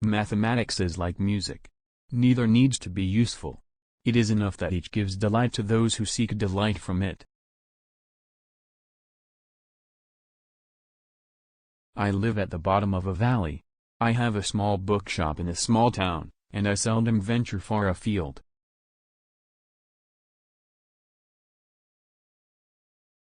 Mathematics is like music. Neither needs to be useful. It is enough that each gives delight to those who seek delight from it. I live at the bottom of a valley. I have a small bookshop in a small town, and I seldom venture far afield.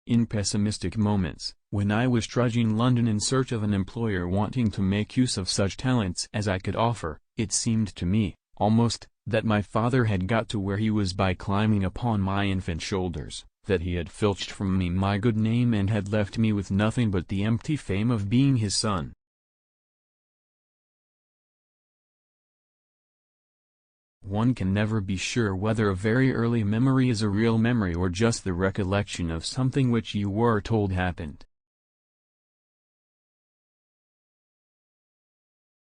In pessimistic moments, when I was trudging London in search of an employer wanting to make use of such talents as I could offer, it seemed to me, almost, that my father had got to where he was by climbing upon my infant shoulders, that he had filched from me my good name and had left me with nothing but the empty fame of being his son. One can never be sure whether a very early memory is a real memory or just the recollection of something which you were told happened.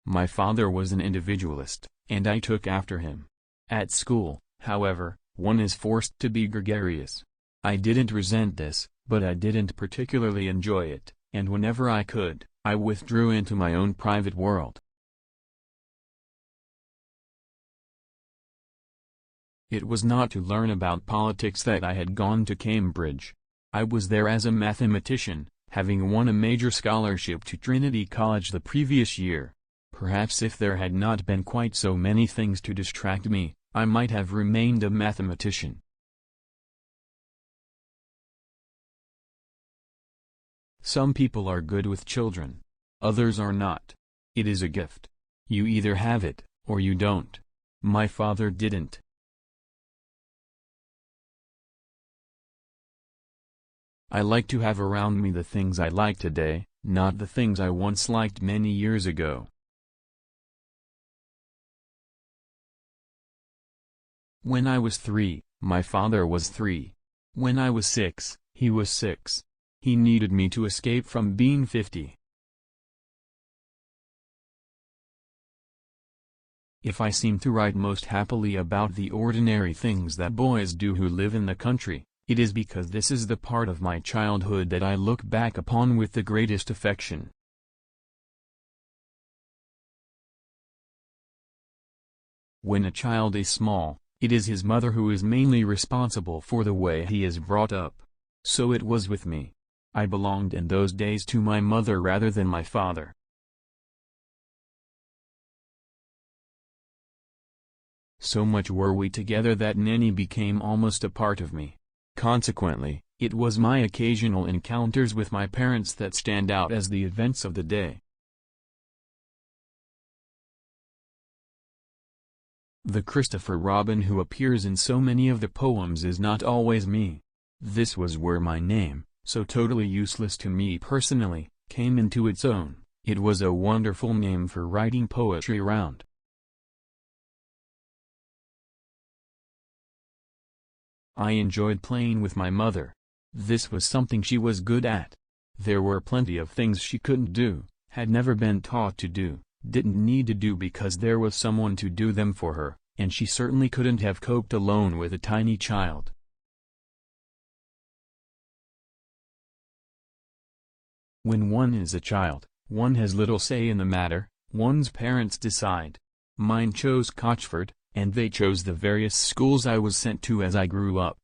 My father was an individualist, and I took after him. At school, however, one is forced to be gregarious. I didn't resent this, but I didn't particularly enjoy it, and whenever I could, I withdrew into my own private world. It was not to learn about politics that I had gone to Cambridge. I was there as a mathematician, having won a major scholarship to Trinity College the previous year. Perhaps if there had not been quite so many things to distract me, I might have remained a mathematician. Some people are good with children. Others are not. It is a gift. You either have it, or you don't. My father didn't. I like to have around me the things I like today, not the things I once liked many years ago. When I was 3, my father was 3. When I was 6, he was 6. He needed me to escape from being 50. If I seem to write most happily about the ordinary things that boys do who live in the country, it is because this is the part of my childhood that I look back upon with the greatest affection. When a child is small, it is his mother who is mainly responsible for the way he is brought up. So it was with me. I belonged in those days to my mother rather than my father. So much were we together that Nanny became almost a part of me. Consequently, it was my occasional encounters with my parents that stand out as the events of the day. The Christopher Robin who appears in so many of the poems is not always me. This was where my name, so totally useless to me personally, came into its own. It was a wonderful name for writing poetry round. I enjoyed playing with my mother. This was something she was good at. There were plenty of things she couldn't do, had never been taught to do, didn't need to do because there was someone to do them for her, and she certainly couldn't have coped alone with a tiny child. When one is a child, one has little say in the matter, one's parents decide. Mine chose Cochford, and they chose the various schools I was sent to as I grew up.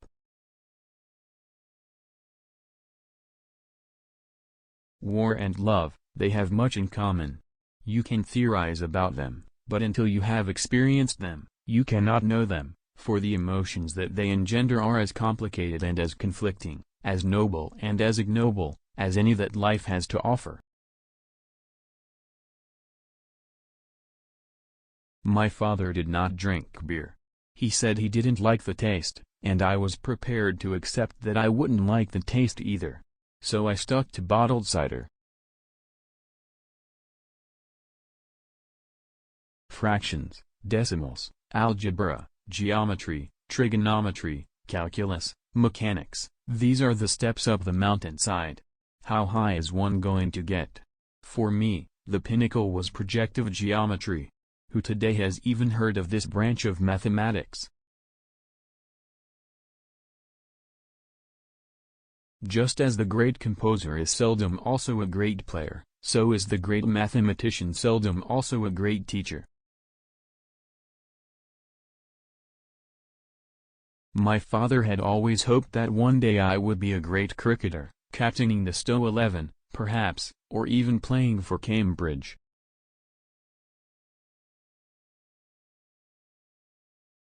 War and love, they have much in common. You can theorize about them, but until you have experienced them, you cannot know them, for the emotions that they engender are as complicated and as conflicting, as noble and as ignoble, as any that life has to offer. My father did not drink beer. He said he didn't like the taste, and I was prepared to accept that I wouldn't like the taste either. So I stuck to bottled cider. Fractions, decimals, algebra, geometry, trigonometry, calculus, mechanics, these are the steps up the mountainside. How high is one going to get? For me, the pinnacle was projective geometry. Who today has even heard of this branch of mathematics? Just as the great composer is seldom also a great player, So is the great mathematician seldom also a great teacher. My father had always hoped that one day I would be a great cricketer, captaining the Stowe 11, perhaps, or even playing for Cambridge.